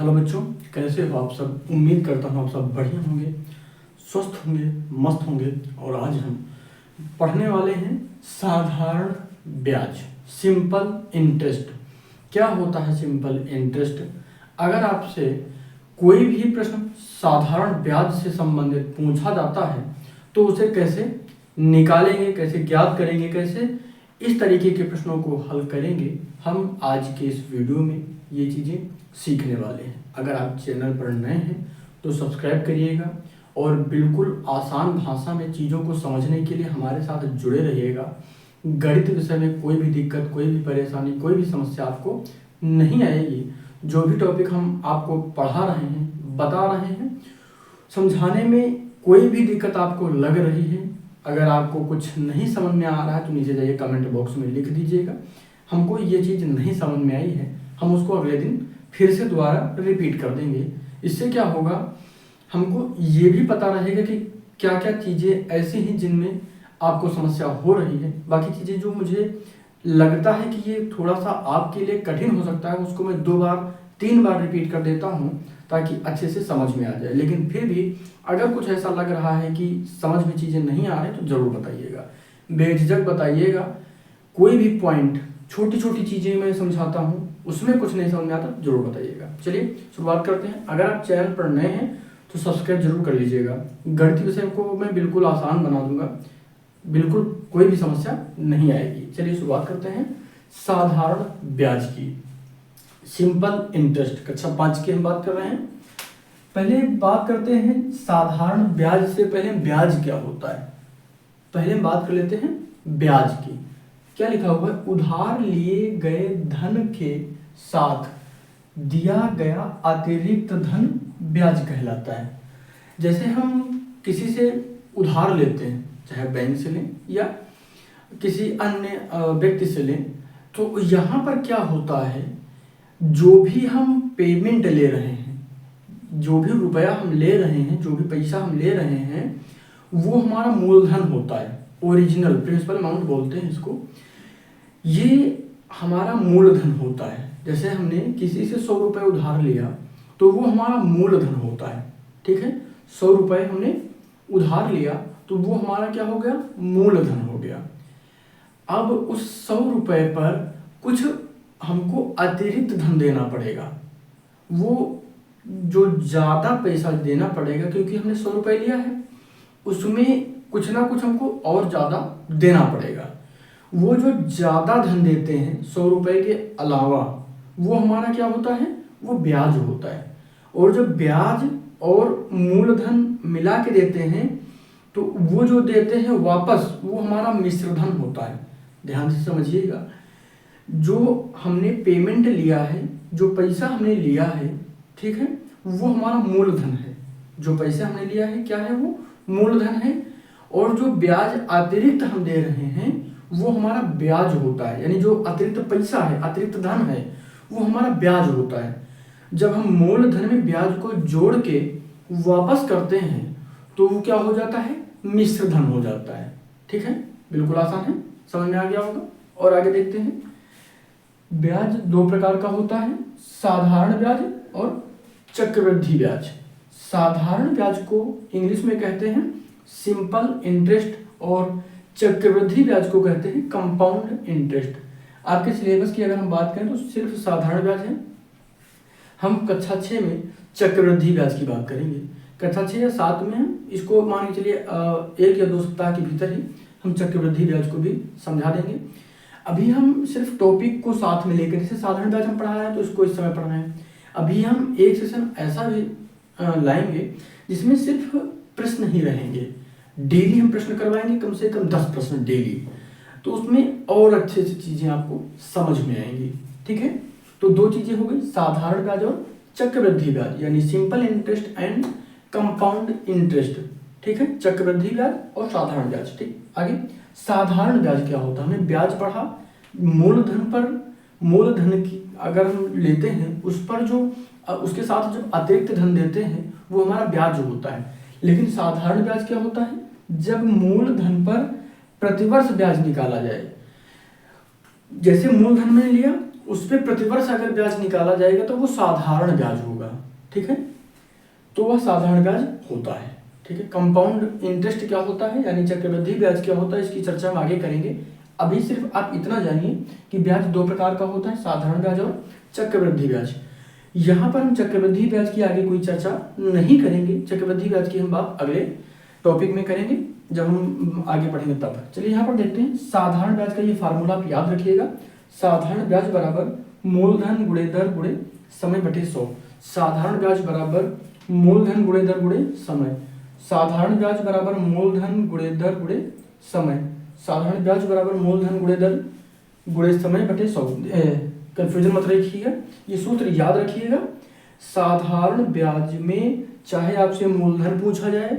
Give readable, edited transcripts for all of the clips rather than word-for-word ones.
Hello बच्चों, कैसे हो आप सब। उम्मीद करता हूँ आप सब बढ़िया होंगे, स्वस्थ होंगे, मस्त होंगे। और आज हम पढ़ने वाले हैं साधारण ब्याज, सिंपल इंटरेस्ट। क्या होता है सिंपल इंटरेस्ट? अगर आपसे कोई भी प्रश्न साधारण ब्याज से संबंधित पूछा जाता है तो उसे कैसे निकालेंगे, कैसे ज्ञात करेंगे, कैसे इस तरीके के प्रश्नों को हल करेंगे, हम आज के इस वीडियो में ये चीज़ें सीखने वाले हैं। अगर आप चैनल पर नए हैं तो सब्सक्राइब करिएगा और बिल्कुल आसान भाषा में चीज़ों को समझने के लिए हमारे साथ जुड़े रहिएगा। गणित विषय में कोई भी दिक्कत, कोई भी परेशानी, कोई भी समस्या आपको नहीं आएगी। जो भी टॉपिक हम आपको पढ़ा रहे हैं, बता रहे हैं, समझाने में कोई भी दिक्कत आपको लग रही है, अगर आपको कुछ नहीं समझ में आ रहा है तो नीचे जाइए कमेंट बॉक्स में लिख दीजिएगा, हमको ये चीज़ नहीं समझ में आई है, हम उसको अगले दिन फिर से दोबारा रिपीट कर देंगे। इससे क्या होगा, हमको ये भी पता रहेगा कि क्या क्या चीज़ें ऐसी हैं जिनमें आपको समस्या हो रही है। बाकी चीज़ें जो मुझे लगता है कि ये थोड़ा सा आपके लिए कठिन हो सकता है, उसको मैं 2 बार 3 बार रिपीट कर देता हूँ ताकि अच्छे से समझ में आ जाए। लेकिन फिर भी अगर कुछ ऐसा लग रहा है कि समझ में चीज़ें नहीं आ रही तो ज़रूर बताइएगा, बेझिझक बताइएगा। कोई भी पॉइंट, छोटी छोटी चीज़ें मैं समझाता हूँ, उसमें कुछ नहीं समझ में आता जरूर बताइएगा। चलिए शुरुआत करते हैं। अगर आप चैनल पर नए हैं तो सब्सक्राइब जरूर कर लीजिएगा। गणित विषय को मैं बिल्कुल आसान बना दूंगा, बिल्कुल कोई भी समस्या नहीं आएगी। चलिए शुरुआत करते हैं साधारण ब्याज की, सिंपल इंटरेस्ट। कक्षा 5 की हम बात कर रहे हैं। पहले बात करते हैं साधारण ब्याज से पहले ब्याज क्या होता है, पहले हम बात कर लेते हैं ब्याज की। क्या लिखा हुआ है? उधार लिए गए धन के साथ दिया गया अतिरिक्त धन ब्याज कहलाता है। जैसे हम किसी से उधार लेते हैं, चाहे बैंक से लें या किसी अन्य व्यक्ति से लें, तो यहाँ पर क्या होता है, जो भी हम पेमेंट ले रहे हैं, जो भी रुपया हम ले रहे हैं, जो भी पैसा हम ले रहे हैं, वो हमारा मूलधन होता है। ओरिजिनल प्रिंसिपल अमाउंट बोलते हैं इसको। ये हमारा मूलधन होता है। जैसे हमने किसी से 100 रुपये उधार लिया तो वो हमारा मूलधन होता है। ठीक है, 100 रुपये हमने उधार लिया तो वो हमारा क्या हो गया? मूलधन हो गया। अब उस 100 रुपये पर कुछ हमको अतिरिक्त धन देना पड़ेगा, वो जो ज़्यादा पैसा देना पड़ेगा, क्योंकि हमने 100 रुपये लिया है, उसमें कुछ ना कुछ हमको और ज़्यादा देना पड़ेगा। वो जो ज़्यादा धन देते हैं 100 रुपये के अलावा, वो हमारा क्या होता है? वो ब्याज होता है। और जब ब्याज और मूलधन मिला के देते हैं तो वो जो देते हैं वापस, वो हमारा मिश्र धन होता है। ध्यान से समझिएगा, जो हमने पेमेंट लिया है, जो पैसा हमने लिया है, ठीक है, वो हमारा मूलधन है। जो पैसा हमने लिया है क्या है? वो मूलधन है। और जो ब्याज अतिरिक्त हम दे रहे हैं वो हमारा ब्याज होता है। यानी जो अतिरिक्त पैसा है, अतिरिक्त धन है, वो हमारा ब्याज होता है। जब हम मूलधन में ब्याज को जोड़ के वापस करते हैं तो वो क्या हो जाता है? मिश्र धन हो जाता है। ठीक है, बिल्कुल आसान है, समझ में आ गया होगा। और आगे देखते हैं। ब्याज 2 प्रकार का होता है, साधारण ब्याज और चक्रवृद्धि ब्याज। साधारण ब्याज को इंग्लिश में कहते हैं सिंपल इंटरेस्ट और चक्रवृद्धि ब्याज को कहते हैं कंपाउंड इंटरेस्ट। आपके सिलेबस की अगर हम बात करें तो सिर्फ साधारण ब्याज है। हम कक्षा 6 में चक्रवृद्धि ब्याज की बात करेंगे। कक्षा 6 या 7 में हम इसको मान के चलिए 1 या 2 सप्ताह के भीतर ही हम चक्रवृद्धि ब्याज को भी समझा देंगे। अभी हम सिर्फ टॉपिक को साथ में लेकर, जैसे साधारण ब्याज हम पढ़ा रहे हैं तो इसको इस समय पढ़ रहे हैं। अभी हम एक सेशन ऐसा भी लाएंगे जिसमें सिर्फ प्रश्न ही रहेंगे। डेली हम प्रश्न करवाएंगे, कम से कम 10 प्रश्न डेली, तो उसमें और अच्छे से चीज़ें आपको समझ में आएंगी। ठीक है, तो 2 चीज़ें हो गई, साधारण ब्याज और चक्रवृद्धि ब्याज, यानी simple interest and compound interest. ठीक है, चक्रवृद्धि ब्याज और साधारण ब्याज। ठीक, आगे साधारण ब्याज क्या होता है? हमने ब्याज पढ़ा मूलधन पर। मूलधन की अगर हम लेते हैं उस पर जो उसके साथ जो अतिरिक्त धन देते हैं वो हमारा ब्याज होता है। लेकिन साधारण ब्याज क्या होता है? जब मूलधन पर प्रतिवर्ष ब्याज निकाला जाए। जैसे मूलधन मैंने लिया उस पर प्रतिवर्ष अगर ब्याज निकाला जाएगा तो वो साधारण ब्याज होगा, ठीक है। तो वह साधारण ब्याज होता है, ठीक है। कंपाउंड इंटरेस्ट क्या होता है, यानी चक्रवृद्धि ब्याज क्या होता है, इसकी चर्चा हम आगे करेंगे। अभी सिर्फ आप इतना जानिए कि ब्याज दो प्रकार का होता है, साधारण ब्याज और चक्रवृद्धि ब्याज। यहाँ पर हम चक्रवृद्धि ब्याज की आगे कोई चर्चा नहीं करेंगे, चक्रवृद्धि ब्याज की हम बात अगले टॉपिक में करेंगे जब हम आगे पढ़ेंगे तब। चलिए यहाँ पर देखते हैं साधारण ब्याज का ये फार्मूला आप याद रखिएगा। साधारण ब्याज बराबर मूलधन गुणे दर गुणे समय बटे 100। साधारण ब्याज बराबर मूलधन गुणे दर गुणे समय। साधारण ब्याज बराबर मूलधन गुणे दर गुणे समय। साधारण ब्याज बराबर मूलधन गुणे दर गुणे समय बटे 100। कंफ्यूजन मत रखिएगा, ये सूत्र याद रखिएगा। साधारण ब्याज में चाहे आपसे मूलधन पूछा जाए,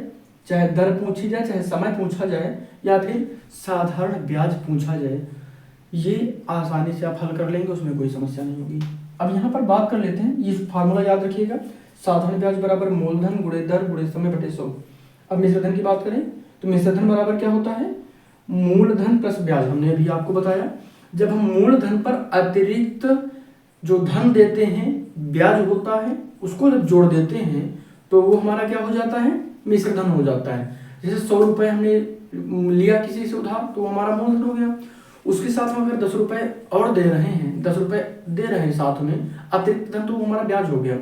चाहे दर पूछी जाए, चाहे समय पूछा जाए, या फिर साधारण ब्याज पूछा जाए, ये आसानी से आप हल कर लेंगे, उसमें कोई समस्या नहीं होगी। अब यहाँ पर बात कर लेते हैं, ये फार्मूला याद रखिएगा। साधारण ब्याज बराबर मूलधन गुणे दर गुणे समय बटे 100। अब मिश्रधन की बात करें तो मिश्रधन बराबर क्या होता है, मूलधन प्लस ब्याज। हमने अभी आपको बताया जब हम मूलधन पर अतिरिक्त जो धन देते हैं, ब्याज होता है, उसको जब जोड़ देते हैं तो वो हमारा क्या हो जाता है, मिश्रधन हो जाता है। जैसे 100 रुपये हमने लिया किसी से उधार तो हमारा मूलधन हो गया, उसके साथ में अगर 10 रुपये और दे रहे हैं, 10 रुपये दे रहे हैं साथ में अतिरिक्त धन, तो वो हमारा ब्याज हो गया।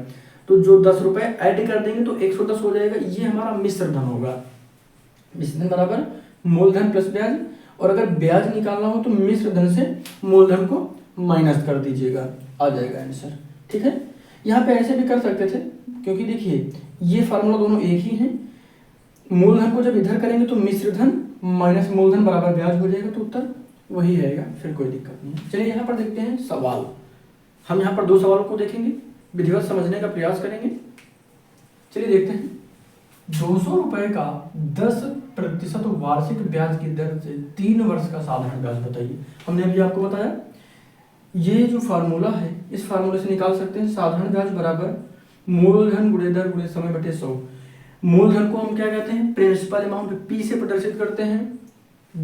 तो जो 10 रुपये ऐड कर देंगे तो 110 हो जाएगा, ये हमारा मिश्रधन होगा। मिश्रधन बराबर मूलधन प्लस ब्याज, और अगर ब्याज निकालना हो तो मिश्रधन से मूलधन को माइनस कर दीजिएगा, आ जाएगा आंसर, ठीक है। यहाँ पे ऐसे भी कर सकते थे, क्योंकि देखिए ये फार्मूला दोनों एक ही हैं। मूलधन को जब इधर करेंगे तो मिश्रधन माइनस मूलधन बराबर ब्याज हो जाएगा, तो उत्तर वही रहेगा, फिर कोई दिक्कत नहीं है। चलिए यहाँ पर देखते हैं सवाल। हम यहाँ पर दो सवालों को देखेंगे, विधिवत समझने का प्रयास करेंगे। चलिए देखते हैं। 200 रुपये का 10% वार्षिक ब्याज की दर से 3 वर्ष का साधारण ब्याज बताइए। हमने अभी आपको बताया ये जो फार्मूला है, इस फार्मूले से निकाल सकते हैं साधारण ब्याज बराबर मूलधन गुणे दर गुणे समय बटे 100। मूलधन को हम क्या कहते हैं, प्रिंसिपल अमाउंट पी से प्रदर्शित करते हैं।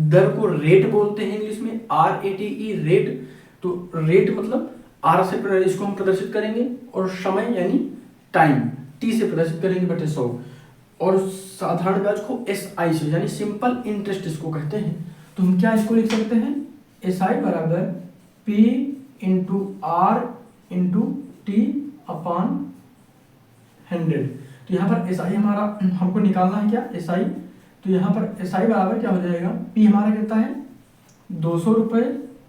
दर को रेट बोलते हैं इंग्लिश में, RATE रेट। तो रेट मतलब आर से इसको हम प्रदर्शित करेंगे, और समय यानी टाइम टी से प्रदर्शित करेंगे बटे 100। और साधारण ब्याज को SI से यानी सिंपल इंटरेस्ट इसको कहते हैं। तो हम क्या इसको लिख सकते हैं, SI बराबर P into R into T upon 100। तो यहाँ पर SI हमारा हमको निकालना है क्या, SI। तो यहाँ पर SI बराबर क्या हो जाएगा, P हमारा कितना है 200 रुपये,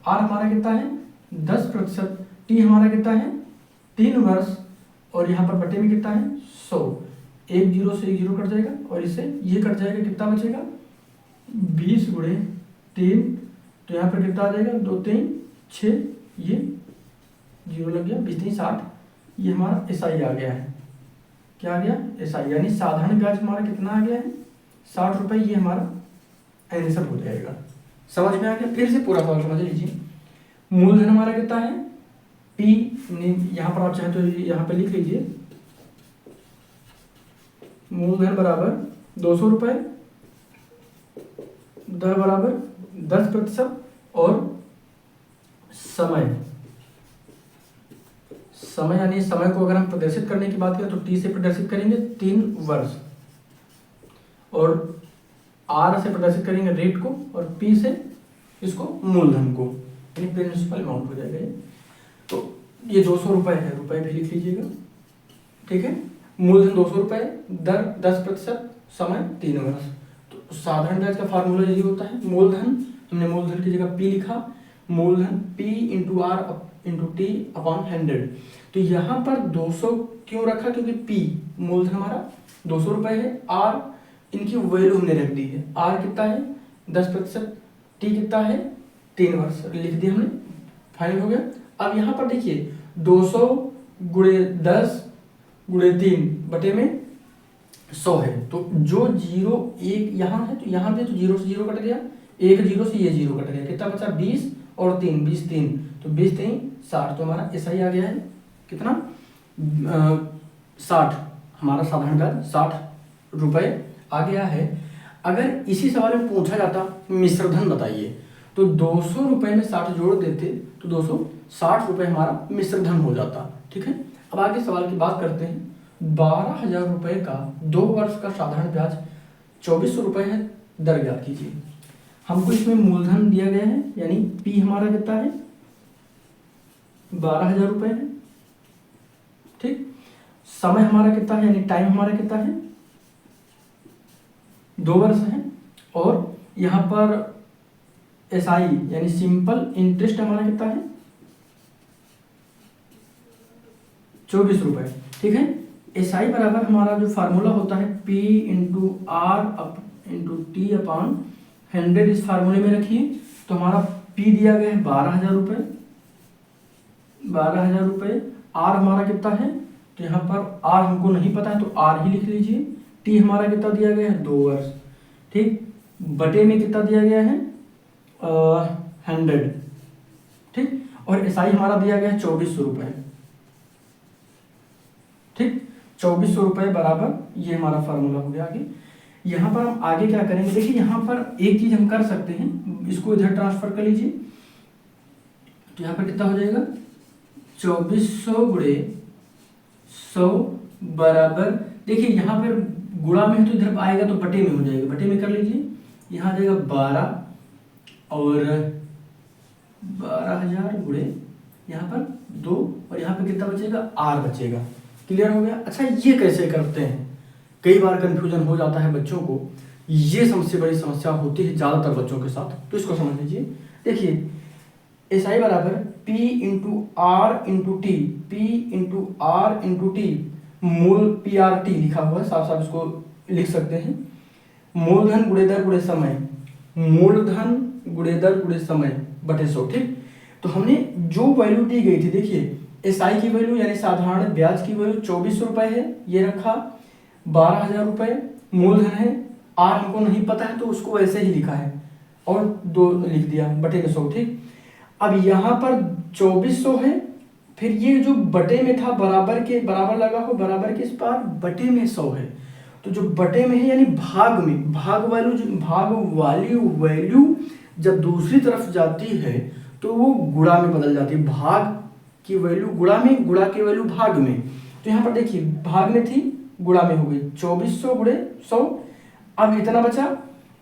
R हमारा कितना है 10%, T हमारा कितना है 3 वर्ष, और यहाँ पर बटे में कितना है 100। एक जीरो से एक जीरो कट जाएगा, और इससे ये कट जाएगा, कितना बचेगा 20 गुणे 3। तो यहाँ पर कितना आ जाएगा 2 3 6, ये जीरो लग गया, 20 3 60। ये हमारा SI आ गया है, क्या आ गया SI, यानी साधारण ब्याज हमारा कितना आ गया है 60 रुपये। ये हमारा आंसर हो जाएगा। समझ में आ गया, फिर से पूरा सवाल समझ लीजिए। मूलधन हमारा कितना है P, यहाँ पर आप चाहे तो यहाँ पे लिख लीजिए, मूलधन बराबर 200 रुपये, दर बराबर 10%, और समय यानी समय को अगर हम प्रदर्शित करने की बात करें तो T से प्रदर्शित करेंगे 3 वर्ष, और R से प्रदर्शित करेंगे रेट को, और P से इसको मूलधन को, यानी प्रिंसिपल अमाउंट हो जाएगा ये। तो ये 200 रुपये है, रुपये भी लिख लीजिएगा, ठीक है। मूलधन 200 रुपये, दर 10%, समय 3 वर्ष। तो साधारण ब्याज का फार्मूला यही होता है, मूलधन हमने मूलधन की जगह P लिखा, मूलधन P into R into T upon 100। तो यहाँ पर 200 क्यों रखा, क्योंकि P मूलधन हमारा 200 रुपये है, R इनकी वैल्यू हमने रख दी है, R कितना है 10%, T कितना है 3 वर्ष, लिख दिया हमने, फाइनल हो गया। अब यहाँ पर देखिए 200 गुणे 10 गुणे 3 बटे में 100 है, तो जो जीरो एक यहाँ है तो यहाँ पे तो जीरो से जीरो कट गया, एक जीरो से ये जीरो कट गया, कितना बचा 20 और 3 20 3, तो 20 3 60। तो हमारा SI आ गया है कितना 60, हमारा साधारण ब्याज 60 रुपये आ गया है। अगर इसी सवाल में पूछा जाता मिश्रधन बताइए, तो 200 रुपये में 60 जोड़ देते तो 260 रुपये हमारा मिश्र धन हो जाता। ठीक है, अब आगे सवाल की बात करते हैं। 12,000 रुपये का 2 वर्ष का साधारण ब्याज 2400 रुपये है, दर ज्ञात कीजिए। हमको इसमें मूलधन दिया गया है, यानी पी हमारा कितना है 12,000 रुपये है। ठीक, समय हमारा कितना है, यानी टाइम हमारा कितना है 2 वर्ष है, और यहाँ पर एसआई यानी सिंपल इंटरेस्ट हमारा कितना है 24 रुपये। ठीक है, एसआई बराबर हमारा जो फार्मूला होता है P into R into T upon 100, इस फार्मूले में रखिए। तो हमारा P दिया गया है 12,000 रुपये, 12,000 रुपये। आर हमारा कितना है, तो यहाँ पर आर हमको नहीं पता है तो आर ही लिख लीजिए। टी हमारा कितना दिया गया है 2 वर्ष। ठीक, बटे में कितना दिया गया है 100। ठीक, और एसआई हमारा दिया गया है 2400 रुपये। ठीक, 2400 रुपये बराबर ये हमारा फार्मूला हो गया। आगे यहाँ पर हम आगे क्या करेंगे, देखिए यहाँ पर एक चीज हम कर सकते हैं, इसको इधर ट्रांसफर कर लीजिए। तो यहाँ पर कितना हो जाएगा 2400 गुणे 100 बराबर, देखिए यहाँ पर गुणा में है तो इधर आएगा तो बटे में हो जाएगा, बटे में कर लीजिए। यहाँ आ जाएगा 12 और 12,000 गुणे यहाँ पर 2 और यहाँ पर कितना बचेगा आर बचेगा। क्लियर हो गया। अच्छा, ये कैसे करते हैं, कई बार कंफ्यूजन हो जाता है बच्चों को, ये सबसे बड़ी समस्या होती है ज़्यादातर बच्चों के साथ, तो इसको समझ लीजिए। देखिए एस आई बराबर P into R into T, P into R into T, मूल PRT लिखा हुआ है, साफ साफ इसको लिख सकते हैं। मूलधन गुणे दर गुणे समय, मूलधन गुणे दर गुणे समय बटे 100। ठीक, तो हमने जो वैल्यू दी गई थी, देखिए एसआई की वैल्यू यानी साधारण ब्याज की वैल्यू 2400 रुपये है, ये रखा। 12,000 रुपये मूलधन है, आर हमको नहीं पता है तो उसको वैसे ही लिखा है और 2 लिख दिया बटे में 100। ठीक, अब यहाँ पर 2400 है, फिर ये जो बटे में था बराबर के बराबर लगा हो, बराबर के इस पार बटे में 100 है, तो जो बटे में है यानी भाग में, भाग वाली वैल्यू जब दूसरी तरफ जाती है तो वो गुणा में बदल जाती है। भाग की वैल्यू गुणा में, गुणा की वैल्यू भाग में। तो यहाँ पर देखिए भाग में थी, गुणा में हो गई 2400 गुणे 100। अब इतना बचा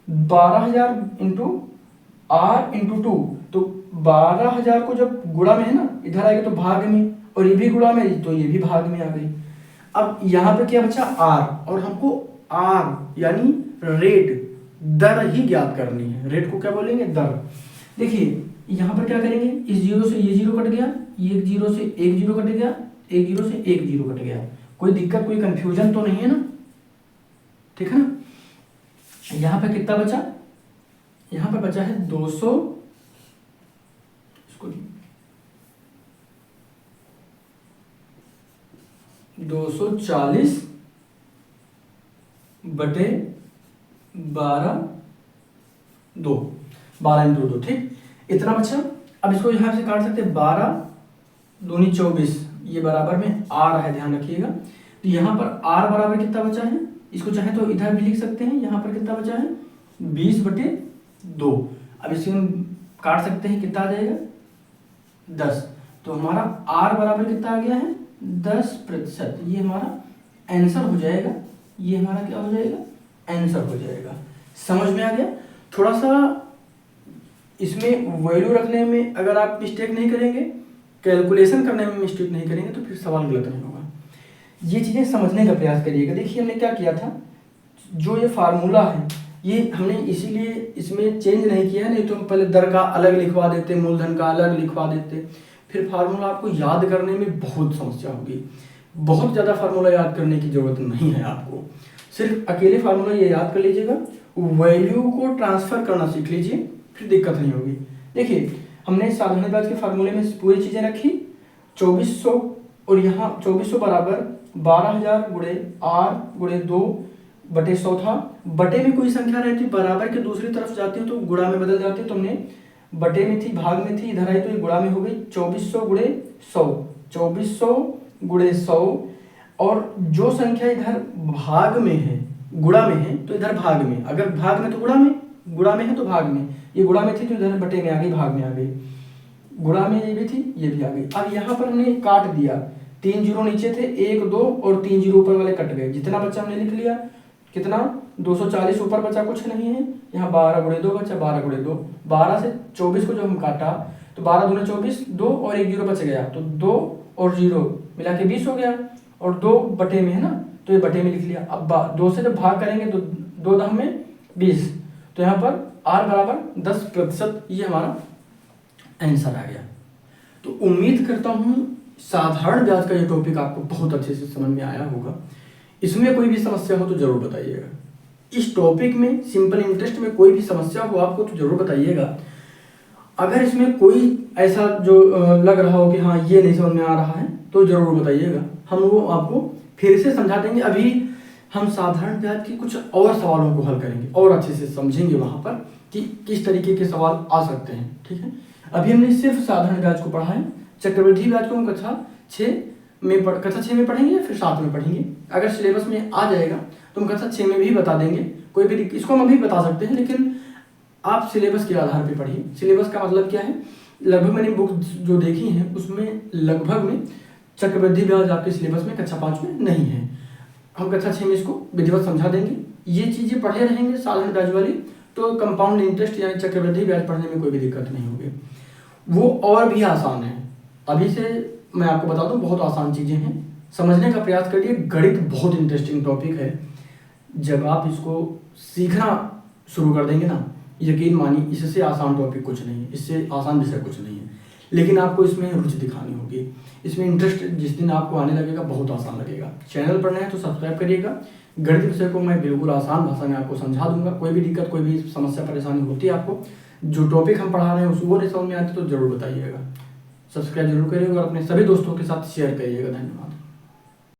12,000 इंटू आर इंटू 2, तो 12,000 को जब गुणा में है ना, इधर आएगा तो भाग में, और ये भी गुणा में तो ये भी भाग में आ गई। अब यहाँ पे क्या बचा आर, और हमको आर यानी रेट, दर ही ज्ञात करनी है। रेट को क्या बोलेंगे दर। देखिए यहाँ पर क्या करेंगे, इस जीरो से ये जीरो कट गया, ये जीरो से एक जीरो कट गया, एक जीरो से एक जीरो कट गया, कोई दिक्कत कोई कंफ्यूजन तो नहीं है ना, ठीक है ना। यहाँ पे कितना बचा, यहाँ पे बचा है 200, इसको 240 बटे 12 इंटू 2। ठीक, इतना बचा। अब इसको यहाँ से काट सकते हैं, 12 दूनी 24, ये बराबर में आर है, ध्यान रखिएगा। तो यहाँ पर आर बराबर कितना बचा है, इसको चाहे तो इधर भी लिख सकते हैं, यहाँ पर कितना बचा है 20 बटे 2। अब इसे हम काट सकते हैं, कितना आ जाएगा 10। तो हमारा आर बराबर कितना आ गया है 10%। ये हमारा आंसर हो जाएगा, ये हमारा क्या हो जाएगा आंसर हो जाएगा। समझ में आ गया। थोड़ा सा इसमें वैल्यू रखने में अगर आप मिस्टेक नहीं करेंगे, कैलकुलेशन करने में मिस्टेक नहीं करेंगे तो फिर सवाल गलत नहीं होगा। ये चीज़ें समझने का प्रयास करिएगा। देखिए हमने क्या किया था, जो ये फार्मूला है ये हमने इसीलिए इसमें चेंज नहीं किया, नहीं तो हम पहले दर का अलग लिखवा देते, मूलधन का अलग लिखवा देते, फिर फार्मूला आपको याद करने में बहुत समस्या होगी। बहुत ज़्यादा फार्मूला याद करने की ज़रूरत नहीं है आपको, सिर्फ अकेले फार्मूला ये याद कर लीजिएगा, वैल्यू को ट्रांसफ़र करना सीख लीजिए, फिर दिक्कत नहीं होगी। देखिए हमने साधारण ब्याज के फार्मूले में पूरी चीज़ें रखी, 2400 और यहाँ 2400 बराबर 12,000 गुणे आर गुणे 2 बटे 100 था। बटे में कोई संख्या रहती बराबर के दूसरी तरफ जाती है तो गुणा में बदल जाती है, तो हमने बटे में थी भाग में थी, इधर आई तो ये गुणा में हो गई 2400 गुणे 100, 2400 गुणे 100। और जो संख्या इधर भाग में है गुणा में है तो इधर भाग में, अगर भाग में तो गुणा में, गुणा में है तो भाग में, ये गुणा में थी तो इधर बटे में आ गई, भाग में आ गई, गुणा में ये भी थी, ये भी आ गई। अब यहाँ पर हमने काट दिया, 3 जीरो नीचे थे, 1 2 और 3 जीरो ऊपर वाले कट गए, जितना बच्चा हमने लिख लिया, कितना 240 ऊपर बचा, कुछ नहीं है, यहाँ 12 गुणे 2 बचा, 12 गुणे 2, 12 से 24 को जो हम काटा तो 12 दूने 24, 2 और 1 जीरो बच गया, तो 2 और 0 मिला के 20 हो गया, और 2 बटे में है ना, तो ये बटे में लिख लिया। अब 2 से जब भाग करेंगे तो 2 दम में 20, तो यहाँ पर r बराबर 10%, ये हमारा आंसर आ गया। तो उम्मीद करता हूँ साधारण ब्याज का ये टॉपिक आपको बहुत अच्छे से समझ में आया होगा। इसमें कोई भी समस्या हो तो जरूर बताइएगा। इस टॉपिक में सिंपल इंटरेस्ट में कोई भी समस्या हो आपको तो जरूर बताइएगा। अगर इसमें कोई ऐसा जो लग रहा हो कि हाँ ये नहीं समझ में आ रहा है तो जरूर बताइएगा, हम वो आपको फिर से समझा देंगे। अभी हम साधारण ब्याज के कुछ और सवालों को हल करेंगे और अच्छे से समझेंगे वहाँ पर कि किस तरीके के सवाल आ सकते हैं, ठीक है। अभी हमने सिर्फ साधारण ब्याज को पढ़ा है, चक्रवृद्धि ब्याज को हम कक्षा 6 में पढ़ेंगे या फिर 7 में पढ़ेंगे। अगर सिलेबस में आ जाएगा तो हम कक्षा 6 में भी बता देंगे, कोई भी इसको हम अभी बता सकते हैं, लेकिन आप सिलेबस के आधार पे पढ़िए। सिलेबस का मतलब क्या है, लगभग मैंने बुक जो देखी है उसमें लगभग में चक्रवृद्धि ब्याज आपके सिलेबस में कक्षा 5 में नहीं है। हम कक्षा 6 में इसको विधिवत समझा देंगे। ये चीज़ें पढ़े रहेंगे साधारण ब्याज वाली, तो कंपाउंड इंटरेस्ट यानी चक्रवृद्धि ब्याज पढ़ने में कोई भी दिक्कत नहीं होगी। वो और भी आसान है, अभी से मैं आपको बता दूं बहुत आसान चीज़ें हैं, समझने का प्रयास करिए। गणित बहुत इंटरेस्टिंग टॉपिक है, जब आप इसको सीखना शुरू कर देंगे ना, यकीन मानिए इससे आसान टॉपिक कुछ नहीं है, इससे आसान विषय कुछ नहीं है, लेकिन आपको इसमें रुचि दिखानी होगी, इसमें इंटरेस्ट जिस दिन आपको आने लगेगा बहुत आसान लगेगा। चैनल पर नए हैं तो सब्सक्राइब करिएगा। गणित विषय को मैं बिल्कुल आसान भाषा में आपको समझा दूंगा। कोई भी दिक्कत, कोई भी समस्या परेशानी होती है आपको, जो टॉपिक हम पढ़ा रहे हैं उसको नहीं समझ में आती तो जरूर बताइएगा। सब्सक्राइब जरूर करिएगा और अपने सभी दोस्तों के साथ शेयर करिएगा। धन्यवाद।